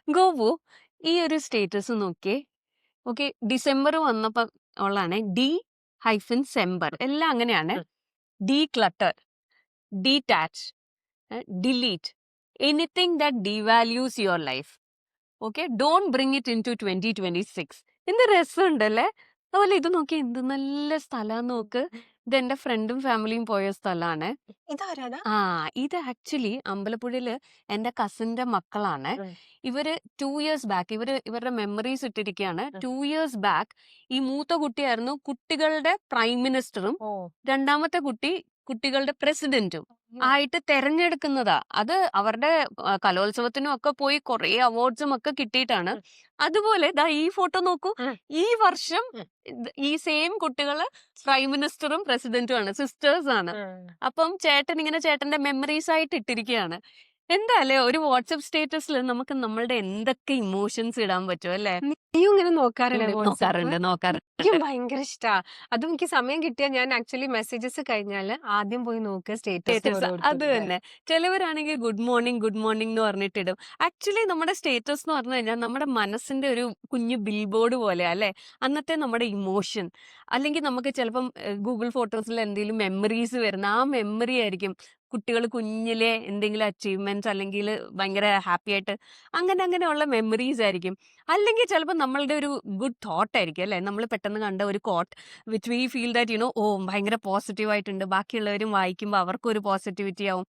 ഗോപു ഈ ഒരു സ്റ്റേറ്റസ് നോക്കിയേ. ഓക്കെ, ഡിസംബർ വന്നപ്പോ ഉള്ളതാണ് D-Sember എല്ലാം അങ്ങനെയാണ്. Declutter, detach, delete anything that devalues your life. Okay, don't bring it into 2026. എന്ത് രസമുണ്ടല്ലേ. അതുപോലെ ഇത് നോക്കി, എന്ത് നല്ല സ്ഥലം നോക്ക്. ഇത് എന്റെ ഫ്രണ്ടും ഫാമിലിയും പോയ സ്ഥലമാണ്. ഇതാരാടാ? ഇത് ആക്ച്വലി അമ്പലപ്പുഴയില് എന്റെ കസിന്റെ മക്കളാണ്. ഇവര് 2 years ബാക്ക് ഇവരുടെ മെമ്മറീസ് ഇട്ടിരിക്കുകയാണ്. 2 years ബാക്ക് ഈ മൂത്ത കുട്ടിയായിരുന്നു കുട്ടികളുടെ പ്രൈം മിനിസ്റ്ററും, ഓ രണ്ടാമത്തെ കുട്ടി കുട്ടികളുടെ പ്രസിഡന്റും ആയിട്ട് തെരഞ്ഞെടുക്കുന്നതാ. അത് അവരുടെ കലോത്സവത്തിനും ഒക്കെ പോയി കുറെ അവാർഡ്സും ഒക്കെ കിട്ടിയിട്ടാണ്. അതുപോലെ ദാ ഈ ഫോട്ടോ നോക്കൂ. ഈ വർഷം ഈ സെയിം കുട്ടികള് പ്രൈം മിനിസ്റ്ററും പ്രസിഡന്റും ആണ്, സിസ്റ്റേഴ്സ് ആണ്. അപ്പം ചേട്ടൻ ഇങ്ങനെ ചേട്ടന്റെ മെമ്മറീസ് ആയിട്ട് ഇട്ടിരിക്കുകയാണ്. എന്താ അല്ലേ, ഒരു വാട്സപ്പ് സ്റ്റേറ്റസിൽ നമുക്ക് നമ്മളുടെ എന്തൊക്കെ ഇമോഷൻസ് ഇടാൻ പറ്റും അല്ലേ. നീയും ഇങ്ങനെ നോക്കാറില്ലേ നോക്കാറുണ്ട് നോക്കാറുണ്ട്. എനിക്കും ഭയങ്കര ഇഷ്ടാ. അതും എനിക്ക് സമയം കിട്ടിയാൽ ഞാൻ ആക്ച്വലി മെസ്സേജസ് കഴിഞ്ഞാല് ആദ്യം പോയി നോക്കുക സ്റ്റേറ്റസ് അത് തന്നെ. ചിലവരാണെങ്കിൽ ഗുഡ് മോർണിംഗ് എന്ന് പറഞ്ഞിട്ടിടും. ആക്ച്വലി നമ്മുടെ സ്റ്റേറ്റസ് എന്ന് പറഞ്ഞു കഴിഞ്ഞാൽ നമ്മുടെ മനസ്സിന്റെ ഒരു കുഞ്ഞു ബിൽ ബോർഡ് പോലെ അല്ലെ. അന്നത്തെ നമ്മുടെ ഇമോഷൻ, അല്ലെങ്കിൽ നമുക്ക് ചിലപ്പം ഗൂഗിൾ ഫോട്ടോസിൽ എന്തെങ്കിലും മെമ്മറീസ് വരുന്ന ആ മെമ്മറി ആയിരിക്കും. കുട്ടികൾ കുഞ്ഞിലെ എന്തെങ്കിലും അച്ചീവ്മെന്റ്സ് അല്ലെങ്കിൽ ഭയങ്കര ഹാപ്പി ആയിട്ട് അങ്ങനെയുള്ള മെമ്മറീസ് ആയിരിക്കും. അല്ലെങ്കിൽ ചിലപ്പോൾ നമ്മളുടെ ഒരു ഗുഡ് തോട്ട് ആയിരിക്കും അല്ലെ. നമ്മൾ പെട്ടെന്ന് കണ്ട ഒരു quote which we feel that oh ഭയങ്കര പോസിറ്റീവ് ആയിട്ടുണ്ട്, ബാക്കിയുള്ളവരും വായിക്കുമ്പോൾ അവർക്കും ഒരു പോസിറ്റിവിറ്റി ആവും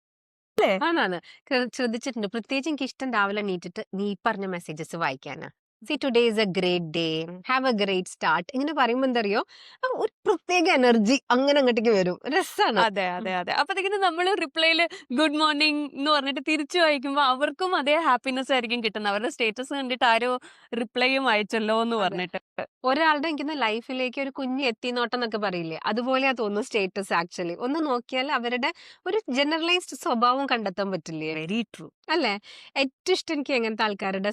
അല്ലേ. ആണാണ്. ശ്രദ്ധിച്ചിട്ടുണ്ട്. പ്രത്യേകിച്ച് എനിക്ക് ഇഷ്ടം രാവിലെ എണീറ്റിട്ട് നീ പറഞ്ഞ മെസ്സേജസ് വായിക്കാനാ. See today is a great day, have a great start ഇങ്ങനെ പറയുമ്പോ എന്തറിയോ, ഒരു പ്രത്യേക എനർജി അങ്ങനെ അങ്ങോട്ടേക്ക് വരും. രസാണ്. അതെ അതെ അതെ. അപ്പത്തേക്കിന് നമ്മൾ റിപ്ലൈയില് ഗുഡ് മോർണിംഗ് എന്ന് പറഞ്ഞിട്ട് തിരിച്ചു വായിക്കുമ്പോൾ അവർക്കും അതേ ഹാപ്പിനെസ് ആയിരിക്കും കിട്ടുന്നത്. അവരുടെ സ്റ്റേറ്റസ് കണ്ടിട്ട് ആരോ റിപ്ലൈയും അയച്ചല്ലോ എന്ന് അതെ. പറഞ്ഞിട്ട്. ഒരാളുടെ എനിക്ക് ലൈഫിലേക്ക് ഒരു കുഞ്ഞ് എത്തിനോട്ടം എന്നൊക്കെ പറയില്ലേ, അതുപോലെയാ തോന്നുന്നു സ്റ്റേറ്റസ്. ആക്ച്വലി ഒന്ന് നോക്കിയാൽ അവരുടെ ഒരു ജനറലൈസ്ഡ് സ്വഭാവം കണ്ടെത്താൻ പറ്റില്ലേ, വെരി ട്രൂ. അല്ലേ? ഏറ്റവും ഇഷ്ടം എനിക്ക് എങ്ങനത്തെ ആൾക്കാരുടെ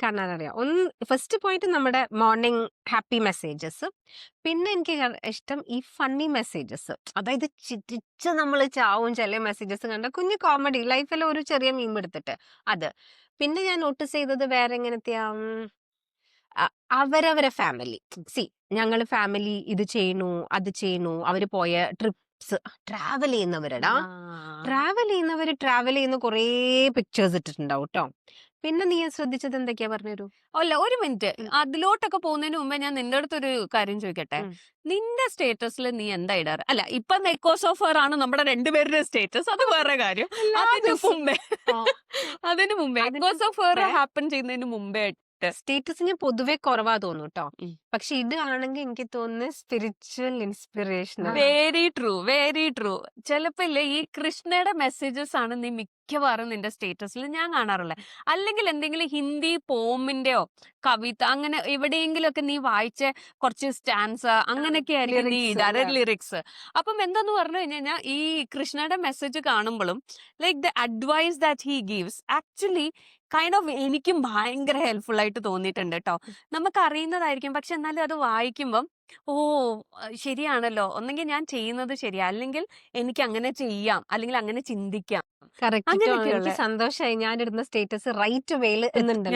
കാണാനറിയാം. ഫസ്റ്റ് പോയിന്റ് നമ്മുടെ മോർണിംഗ് ഹാപ്പി മെസ്സേജസ്. പിന്നെ എനിക്ക് ഇഷ്ടം ഈ ഫണ്ണി മെസ്സേജസ്. അതായത് ചിരിച്ച് നമ്മൾ ചാവും ചില മെസ്സേജസ് കണ്ട, കുഞ്ഞു കോമഡി ലൈഫിൽ ഒരു ചെറിയ മീം എടുത്തിട്ട് അത്. പിന്നെ ഞാൻ നോട്ടീസ് ചെയ്തത് വേറെ എങ്ങനത്തെയാ, അവരവരെ ഫാമിലി. ഞങ്ങള് ഫാമിലി ഇത് ചെയ്യണു അത് ചെയ്യണു, അവര് പോയ ട്രിപ്സ്, ട്രാവൽ ചെയ്യുന്നവരടാ. ട്രാവൽ ചെയ്യുന്ന കുറേ പിക്ചേഴ്സ് ഇട്ടിട്ടുണ്ടാവും കേട്ടോ. പിന്നെ നീ ശ്രദ്ധിച്ചത് എന്തൊക്കെയാ പറഞ്ഞുതരൂ. അല്ല, ഒരു മിനിറ്റ്. അതിലോട്ടൊക്കെ പോകുന്നതിന് മുമ്പേ ഞാൻ നിന്റെ അടുത്തൊരു കാര്യം ചോദിക്കട്ടെ. നിന്റെ സ്റ്റേറ്റസിൽ നീ എന്താ ഇടാറ്? അല്ല, ഇപ്പൊ നെക്കോസോഫർ ആണ് നമ്മുടെ രണ്ടുപേരുടെ സ്റ്റേറ്റസ്, അത് വേറെ കാര്യം. അതിന് മുമ്പേ എക്കോസോഫർ ഹാപ്പൻ ചെയ്യുന്നതിന് മുമ്പേ സ്റ്റേറ്റസ് ഞാൻ പൊതുവെ കുറവാ തോന്നും കേട്ടോ. പക്ഷെ ഇത് ആണെങ്കിൽ എനിക്ക് തോന്നുന്നു സ്പിരിച്വൽ ഇൻസ്പിറേഷൻ. Very true. ചിലപ്പോ ഇല്ലേ, ഈ കൃഷ്ണയുടെ മെസ്സേജസ് ആണ് നീ മിക്കവാറും നിന്റെ സ്റ്റേറ്റസിൽ ഞാൻ കാണാറുള്ളത്. അല്ലെങ്കിൽ എന്തെങ്കിലും ഹിന്ദി പോമിന്റെയോ കവിത അങ്ങനെ എവിടെയെങ്കിലും ഒക്കെ നീ വായിച്ച കുറച്ച് സ്റ്റാൻസ് അങ്ങനെയൊക്കെ ആയിരിക്കും നീ ഇടാറ്, ലിറിക്സ്. അപ്പം എന്താന്ന് പറഞ്ഞു കഴിഞ്ഞാൽ ഈ കൃഷ്ണയുടെ മെസ്സേജ് കാണുമ്പോഴും like the advice that he gives actually kind of എനിക്കും ഭയങ്കര ഹെൽപ്ഫുൾ ആയിട്ട് തോന്നിയിട്ടുണ്ട് കേട്ടോ. നമുക്ക് അറിയുന്നതായിരിക്കും, പക്ഷെ എന്നാലും അത് വായിക്കുമ്പം ഓ ശരിയാണല്ലോ, ഒന്നെങ്കിൽ ഞാൻ ചെയ്യുന്നത് ശരിയാ, അല്ലെങ്കിൽ എനിക്ക് അങ്ങനെ ചെയ്യാം, അല്ലെങ്കിൽ അങ്ങനെ ചിന്തിക്കാം. എനിക്ക് സന്തോഷമായി ഞാൻ ഇടുന്ന സ്റ്റേറ്റസ് റൈറ്റ് വേയിൽ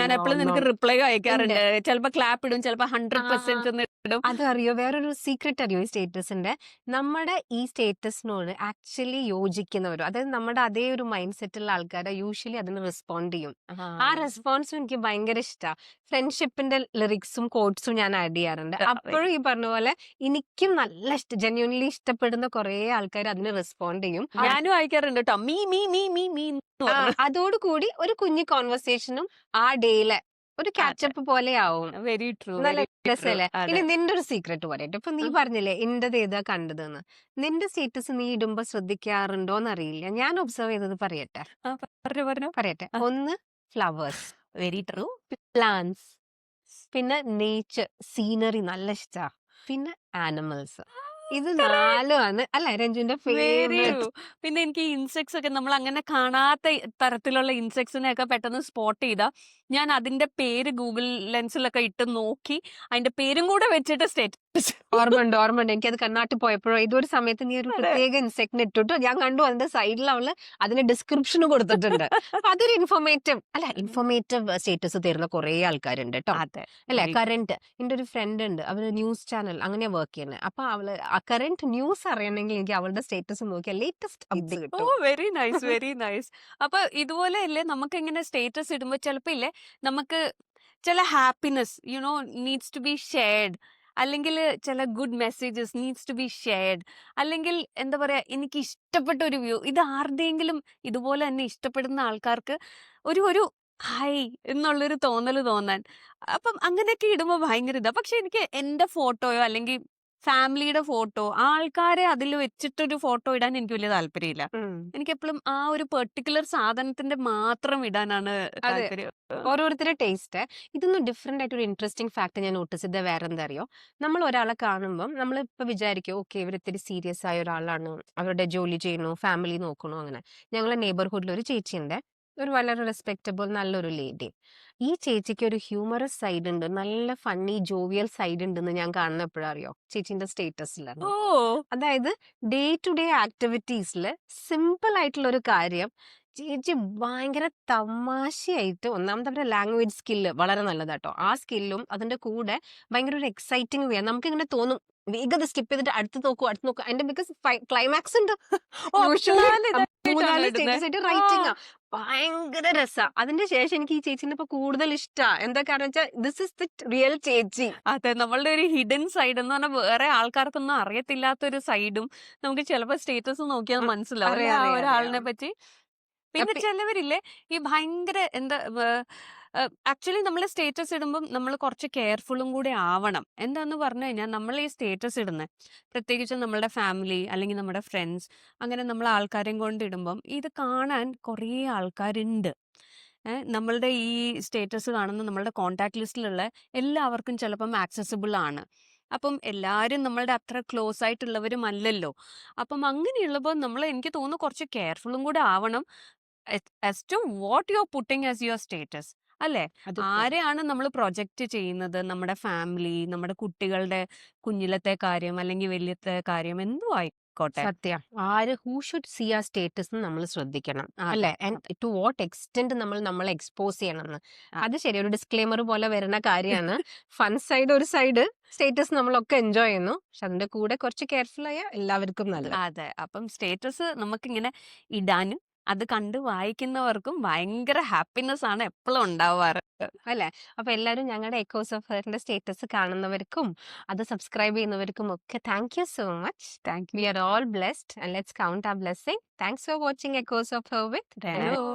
ഞാൻ എപ്പോഴും നിനക്ക് റിപ്ലൈ അയക്കാറുണ്ട്. ചിലപ്പോ ക്ലാപ്പ് ഇടും, ചിലപ്പോ 100% ഇടും. അത് അറിയോ, വേറൊരു സീക്രട്ട് അറിയോ ഈ സ്റ്റേറ്റസിന്റെ? നമ്മുടെ ഈ സ്റ്റേറ്റസിനോട് ആക്ച്വലി യോജിക്കുന്നവരോ, അതായത് നമ്മുടെ അതേ ഒരു മൈൻഡ് സെറ്റുള്ള ആൾക്കാരെ യൂഷ്വലി അതിന് റെസ്പോണ്ട് ചെയ്യും. ആ റെസ്പോൺസും എനിക്ക് ഭയങ്കര ഇഷ്ടമാണ്. ഫ്രണ്ട്ഷിപ്പിന്റെ ലിറിക്സും കോട്ട്സും ഞാൻ ആഡ് ചെയ്യാറുണ്ട്. അപ്പോഴും ഈ പറഞ്ഞ പോലെ എനിക്കും നല്ല ജെന്യൂൻലി ഇഷ്ടപ്പെടുന്ന കുറെ ആൾക്കാർ അതിന് റെസ്പോണ്ട് ചെയ്യും. ഞാനും അയക്കാറുണ്ട് കേട്ടോ, me me me me me. അതോടുകൂടി ഒരു കുഞ്ഞു കോൺവെർസേഷനും ആ ഡേയിലെ ഒരു കാച്ചപ്പ് പോലെ ആവും. Very true. നല്ല രസല്ലേ? ഇനി നിന്റെ ഒരു സീക്രട്ട് പറയട്ടെ. ഇപ്പൊ നീ പറഞ്ഞില്ലേ ഇന്റത് ഏതാ കണ്ടതെന്ന്. നിന്റെ സ്റ്റേറ്റസ് നീ ഇടുമ്പോ ശ്രദ്ധിക്കാറുണ്ടോന്ന് അറിയില്ല, ഞാൻ ഒബ്സർവ് ചെയ്തത് പറയട്ടെ. പറയട്ടെ. ഒന്ന് ഫ്ലവേഴ്സ്, വെരി ട്രൂ. പ്ലാന്റ്സ്, പിന്നെ നേച്ചർ സീനറി നല്ല ഇഷ്ടാ, പിന്നെ ആനിമൽസ്. ഇത് നാലുമാണ് അല്ലെ രഞ്ജുവിന്റെ ഫേവറേറ്റ്. പിന്നെ എനിക്ക് ഇൻസെക്ട്സ് ഒക്കെ നമ്മൾ അങ്ങനെ കാണാത്ത തരത്തിലുള്ള ഇൻസെക്ട്സിനെ ഒക്കെ പെട്ടെന്ന് സ്പോട്ട് ചെയ്താ ഞാൻ അതിന്റെ പേര് ഗൂഗിൾ ലെൻസിലൊക്കെ ഇട്ട് നോക്കി അതിന്റെ പേരും കൂടെ വെച്ചിട്ട് സ്റ്റേറ്റസ്. ഓർമ്മയുണ്ട് എനിക്കത് കർണാട്ടിൽ പോയപ്പോഴോ ഇതൊരു സമയത്ത് നീ ഒരു അതെ. പ്രത്യേക ഇൻസെക്ടിന് ഇട്ടിട്ട് ഞാൻ കണ്ടു അതിന്റെ സൈഡിൽ അവള് അതിന്റെ ഡിസ്ക്രിപ്ഷൻ കൊടുത്തിട്ടുണ്ട്. അപ്പൊ അതൊരു ഇൻഫോർമേറ്റീവ് സ്റ്റേറ്റസ് തരുന്ന കുറെ ആൾക്കാരുണ്ട് കേട്ടോ. അതെ. അല്ലെ, very കറന്റ് എന്റെ ഒരു ഫ്രണ്ട് ഉണ്ട്, അവര് ന്യൂസ് ചാനൽ അങ്ങനെയാ വർക്ക് ചെയ്യുന്നത്. അപ്പൊ അവള് ആ കറന്റ് ന്യൂസ് അറിയണമെങ്കിൽ എനിക്ക് അവളുടെ സ്റ്റേറ്റസ് നോക്കിയാൽ ലേറ്റസ്റ്റ് അപ്ഡേറ്റ്സ് ഓ കിട്ടും. Very nice, very nice. അപ്പൊ ഇതുപോലെ അല്ലേ നമുക്ക് ഇങ്ങനെ സ്റ്റേറ്റസ് ഇടുമ്പോ ചിലപ്പോ ഇല്ലേ നമുക്ക് ചില happiness needs to be shared, അല്ലെങ്കിൽ ചില good messages needs to be shared, അല്ലെങ്കിൽ എന്താ പറയാ എനിക്ക് ഇഷ്ടപ്പെട്ട ഒരു വ്യൂ ഇത് ആരുടെയെങ്കിലും ഇതുപോലെ തന്നെ ഇഷ്ടപ്പെടുന്ന ആൾക്കാർക്ക് ഒരു ഒരു ഹായ് എന്നുള്ളൊരു തോന്നല് തോന്നാൻ. അപ്പം അങ്ങനെയൊക്കെ ഇടുമ്പോ ഭയങ്കര ഇതാ. പക്ഷെ എനിക്ക് എന്റെ ഫോട്ടോയോ അല്ലെങ്കിൽ ഫാമിലിയുടെ ഫോട്ടോ ആൾക്കാരെ അതിൽ വെച്ചിട്ടൊരു ഫോട്ടോ ഇടാൻ എനിക്ക് വലിയ താല്പര്യമില്ല. ഉം. എനിക്ക് എപ്പോഴും ആ ഒരു പെർട്ടിക്കുലർ സാധനത്തിന്റെ മാത്രം ഇടാനാണ് അതെ, താല്പര്യം. ഓരോരുത്തരുടെ ടേസ്റ്റ്. ഇതൊന്നും ഡിഫറെന്റ് ആയിട്ട് ഒരു ഇൻട്രസ്റ്റിംഗ് ഫാക്ട് ഞാൻ നോട്ടീസ് ചെയ്തത് വേറെ എന്താ അറിയോ, നമ്മൾ ഒരാളെ കാണുമ്പോൾ നമ്മൾ ഇപ്പൊ വിചാരിക്കും ഓക്കെ ഇവർ ഇത്തിരി സീരിയസ് ആയ ഒരാളാണ്, അവരുടെ ജോലി ചെയ്യണു, ഫാമിലി നോക്കണു. അങ്ങനെ ഞങ്ങളെ നെയ്ബർഹുഡിൽ ഒരു ചേച്ചിയുണ്ട്, ഒരു വളരെ റെസ്പെക്റ്റബിൾ നല്ലൊരു ലേഡി. ഈ ചേച്ചിക്ക് ഒരു ഹ്യൂമറസ് സൈഡ് ഉണ്ട്, നല്ല ഫണ്ണി ജോവിയൽ സൈഡ് ഉണ്ടെന്ന് ഞാൻ കാണുന്ന എപ്പോഴറിയോ, ചേച്ചിന്റെ സ്റ്റേറ്റസിലാണ്. ഓ അതായത് ഡേ ടു ഡേ ആക്ടിവിറ്റീസിൽ സിമ്പിൾ ആയിട്ടുള്ള ഒരു കാര്യം ചേച്ചി ഭയങ്കര തമാശയായിട്ട്, ഒന്നാമത് അവരുടെ ലാംഗ്വേജ് സ്കില്ല് വളരെ നല്ലതാട്ടോ. ആ സ്കില്ലും അതിന്റെ കൂടെ ഭയങ്കര ഒരു എക്സൈറ്റിംഗ് വേ നമുക്ക് ഇങ്ങനെ തോന്നും വേഗം സ്കിപ്പ് ചെയ്തിട്ട് അടുത്ത് നോക്കൂ അതിന്റെ ബിക്കോസ് ക്ലൈമാക്സ് ഉണ്ട്. ഓ, യൂഷ്വലി ഇതായിട്ടാണോ മൂന്നാല് ഇടുന്നെ? സ്റ്റേറ്റസ് ആയിട്ട് ആ റൈറ്റിംഗ് ഭയങ്കര രസാ. അതിന്റെ ശേഷം എനിക്ക് ഈ ചേച്ചിനെ ഇപ്പൊ കൂടുതൽ ഇഷ്ടാ. എന്താ കാരണം വെച്ചാൽ ദിസ് ഇസ് ദ റിയൽ ചേച്ചി. അതെ, നമ്മളുടെ ഒരു ഹിഡൻ സൈഡ് എന്ന് പറഞ്ഞാൽ വേറെ ആൾക്കാർക്കൊന്നും അറിയത്തില്ലാത്തൊരു സൈഡും നമുക്ക് ചിലപ്പോ സ്റ്റേറ്റസ് നോക്കിയാൽ ഉം, മനസ്സിലാവും അല്ലേ അറിയാം ആ അറിയാം ഒരാളിനെ അറിയാം. പറ്റി. പിന്നെ അപ്പൊ ചിലവരില്ലേ ഈ ഭയങ്കര എന്താ ആക്ച്വലി നമ്മൾ സ്റ്റേറ്റസ് ഇടുമ്പം നമ്മൾ കുറച്ച് കെയർഫുള്ളും കൂടി ആവണം. എന്താന്ന് പറഞ്ഞു കഴിഞ്ഞാൽ നമ്മൾ ഈ സ്റ്റേറ്റസ് ഇടുന്നത് പ്രത്യേകിച്ച് നമ്മളുടെ ഫാമിലി അല്ലെങ്കിൽ നമ്മുടെ ഫ്രണ്ട്സ് അങ്ങനെ നമ്മൾ ആൾക്കാരെയും കൊണ്ട് ഇടുമ്പം ഇത് കാണാൻ കുറേ ആൾക്കാരുണ്ട്. നമ്മളുടെ ഈ സ്റ്റേറ്റസ് കാണുന്ന നമ്മളുടെ കോണ്ടാക്ട് ലിസ്റ്റിലുള്ള എല്ലാവർക്കും ചിലപ്പം ആക്സസിബിൾ ആണ്. അപ്പം എല്ലാവരും നമ്മളുടെ അത്ര ക്ലോസ് ആയിട്ടുള്ളവരും അല്ലല്ലോ. അപ്പം അങ്ങനെയുള്ളപ്പോൾ നമ്മൾ എനിക്ക് തോന്നുന്നു കുറച്ച് കെയർഫുള്ളും കൂടെ ആവണം as to what you're putting as your status. അല്ലേ? അത് ആരെയാണ് നമ്മൾ പ്രൊജക്റ്റ് ചെയ്യുന്നത്? നമ്മുടെ ഫാമിലി, നമ്മുടെ കുട്ടികളുടെ കുഞ്ഞിലത്തെ കാര്യം അല്ലെങ്കിൽ വലിയത്തെ കാര്യം എന്തോ ആയിക്കോട്ടെ. സത്യം. ഹൂ ഷുഡ് സീ ആ സ്റ്റേറ്റസ് നമ്മൾ ശ്രദ്ധിക്കണം അതെ. അല്ലെ, ആൻഡ് ടു വാട്ട് എക്സ്റ്റെന്റ് നമ്മൾ നമ്മളെ എക്സ്പോസ് ചെയ്യണമെന്ന്. ആ. അത് ശരി, ഒരു ഡിസ്ക്ലെയിമർ പോലെ വരുന്ന കാര്യമാണ്. ഫൺ സൈഡ് ഒരു സൈഡ്, സ്റ്റേറ്റസ് നമ്മളൊക്കെ എൻജോയ് ചെയ്യുന്നു, പക്ഷെ അതിന്റെ കൂടെ കുറച്ച് കെയർഫുൾ ആയ എല്ലാവർക്കും നല്ലത്. അതെ. അപ്പം സ്റ്റേറ്റസ് നമുക്കിങ്ങനെ ഇടാനും അത് കണ്ട് വായിക്കുന്നവർക്കും ഭയങ്കര ഹാപ്പിനെസ് ആണ് എപ്പളും ഉണ്ടാവാറ്. അല്ലെ, അപ്പൊ എല്ലാരും ഞങ്ങളുടെ എക്കോസ് ഓഫ് ഹെറിന്റെ സ്റ്റേറ്റസ് കാണുന്നവർക്കും അത് സബ്സ്ക്രൈബ് ചെയ്യുന്നവർക്കും ഒക്കെ thank you so much. Thank We you. are all blessed and let's count our blessing. Thanks for watching Echoes of Her with Renu. Hello.